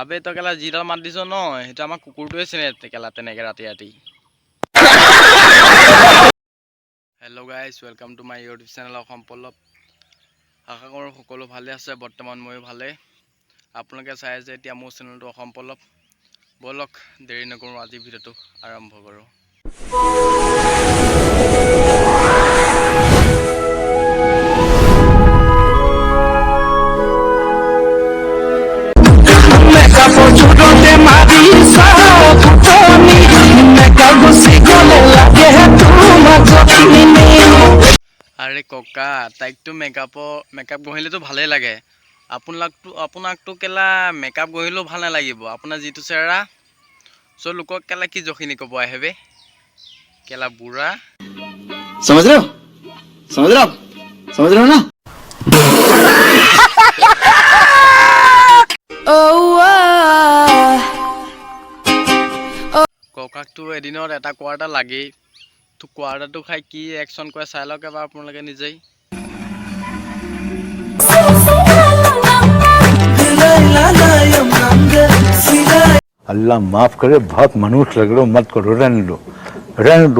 আবে তই কেলা যিডাল মাত দিছ ন সেইটো আমাৰ কুকুৰটোৱে চিনে কেলা তেনেকে ৰাতি ৰাতি। Hello' guys, welcome to my YouTube channel Asom Pallav. আশা কৰোঁ সকলো ভালে আছে, বৰ্তমান ময়ো ভালে। আপোনালোকে চাই আছে এতিয়া মোৰ চেনেলটো অসম পল্লৱ। ব'লক দেৰি নকৰোঁ, আজি ভিডিঅ'টো আৰম্ভ কৰোঁ। আৰে ককা, তাইকতো মেকআপ গঢ়িলেতো ভালেই লাগে। আপোনাকতো কেলা মেকআপ গঢ়িলেও ভাল নালাগিব। আপোনাৰ যিটো চেহেৰা চ' লোকক কেলা কি জখিনি ক'ব আহে বে কেলা বুঢ়া। समझ रहे हो ना। ককাকতো এদিনত এটা কোৱাৰ্টাৰ লাগেই। তো কোৱাৰ্টাৰটো খাই কি একশ্যন কৰে চাই লওক এবাৰ আপোনালোকে নিজেই। अल्लाह माफ करे, बहुत मनुष्य लग रहे हो, मत करो, रहने दो,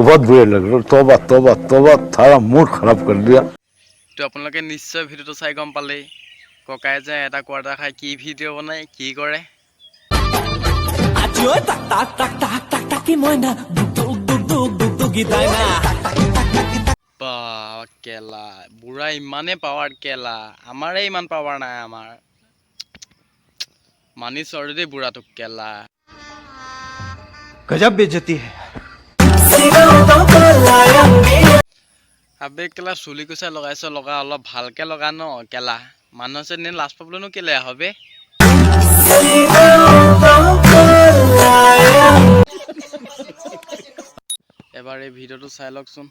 बहुत बुरे लग रहे हो। तौबा तौबा तौबा, थारा मूड खराब कर दिया। তো আপোনালোকে নিশ্চয় ভিডিঅ'টো চাই গম পালেই ককাই যে এটা কোৱাৰ্টাৰ খাই কি ভিডিঅ' বনাই কি কৰে। বা কেলা বুঢ়া ইমানে পাৱাৰ কেলা, আমাৰে ইমান পাৱাৰ নাই। আমাৰ মানি চৰ্দি দেই বুঢ়াটোক কেলা। गजब बेइज्जती है। আবে কেলা চুলি কুচাই লগাইছ, লগা অলপ ভালকে লগা ন কেলা। মানুহ আছে নে লাজ পাবলৈনো কেলে হবে। এবাৰ এই ভিডিঅ'টো চাই লওকচোন।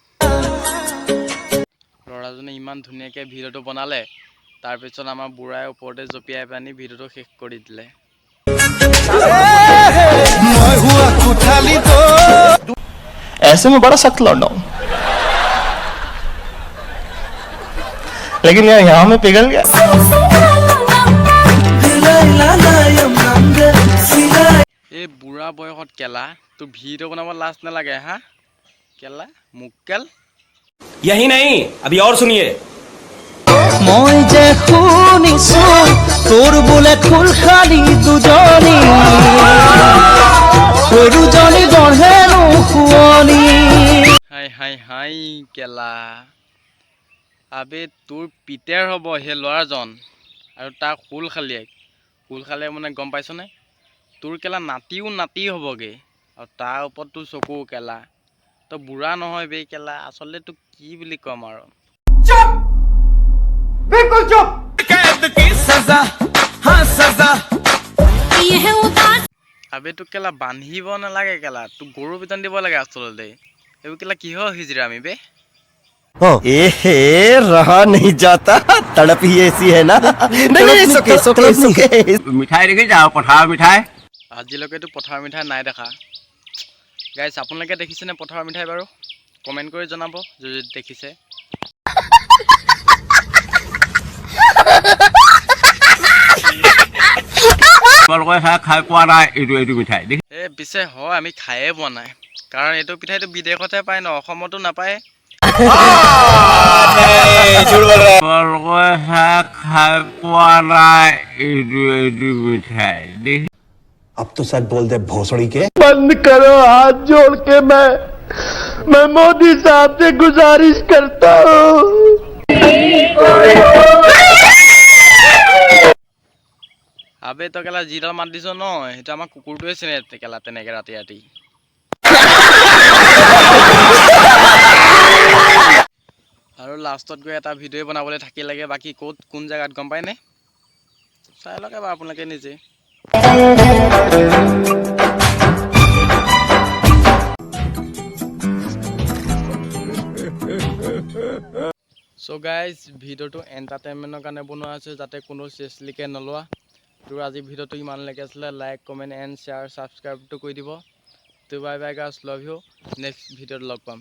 ল'ৰাজনে ইমান ধুনীয়াকৈ ভিডিঅ'টো বনালে, তাৰপিছত আমাৰ বুঢ়াই ওপৰতে জঁপিয়াই পানি ভিডিঅ'টো শেষ কৰি দিলে। ऐसे में बड़ा सख्त लौंडा हूं, लेकिन यार यहाँ में पिघल गया। এই বুঢ়া বয়সত কেলা তোৰ ভিডিঅ' বনাব লাজ নালাগে হা কেলা মুক্কেল। यही नहीं, अभी और सुनिए। মই যে শুনিছো তোৰ বোলে খুল খালি দুজনী, দুজনী গঢ়েনো শুৱনি। হাই হাই হাই কেলা। আবে তোৰ পিতেৰ হ'ব সেই ল'ৰাজন, আৰু তাৰ খুল খালীয়ে মানে গম পাইছনে। তোৰ কেলা নাতিও নাতি হ'বগে, আৰু তাৰ ওপৰত তোৰ চকু কেলা। তই বুঢ়া নহয় বে কেলা, আচলতে তোক কি বুলি ক'ম আৰু। बिल्कुल चुप। আবে তোক কেলা বান্ধিব নালাগে কেলা, তোক গৰু বেতন দিব লাগে আচলতে। এইবোৰ কেলা কিহৰ হিজিৰা আমি বে। रहा नहीं जाता, तड़प ही ऐसी है ना। नहीं, सुके मिठाई देखी जाओ, पठार मिठाई। আজিলৈকেতো পথাৰৰ মিঠাই নাই দেখা। গাইজ আপোনালোকে দেখিছেনে পথাৰৰ মিঠাই বাৰু? কমেণ্ট কৰি জনাব যদি দেখিছে। খাই পোৱা নাই এইটো মিঠাই। পিছে হয় আমি খায়ে পোৱা নাই, কাৰণ এইটো পিঠাইটো বিদেশতহে পায় ন, অসমতো নাপায়। খাই পোৱা নাই এইটো মিঠাই। अब तो सच बोल दे भोसड़ी के। बंद करो, हाथ जोड़ के मैं मोदी साहब से गुजारिश करता हूँ। আবে তই কেলা যিডাল মাত দিছ ন সেইটো আমাৰ কুকুৰটোৱে চিনে কেলা তেনেকে ৰাতি ৰাতি। আৰু লাষ্টত গৈ এটা ভিডিঅ' বনাবলৈ থাকি লাগে, বাকী ক'ত কোন জেগাত গম পায়নে চাই লওক এবাৰ আপোনালোকে নিজে। চ' গাইজ ভিডিঅ'টো এণ্টাৰটেইনমেণ্টৰ কাৰণে বনোৱা হৈছে, যাতে কোনো চিৰিয়াছলিকৈ নলোৱা। তোৰ আজি ভিডিঅ'টো ইমানলৈকে আছিলে, লাইক কমেণ্ট এণ্ড শ্বেয়াৰ ছাবস্ক্ৰাইবটো কৰি দিব। তো bye bye guys, love you, next ভিডিঅ'ত লগ পাম।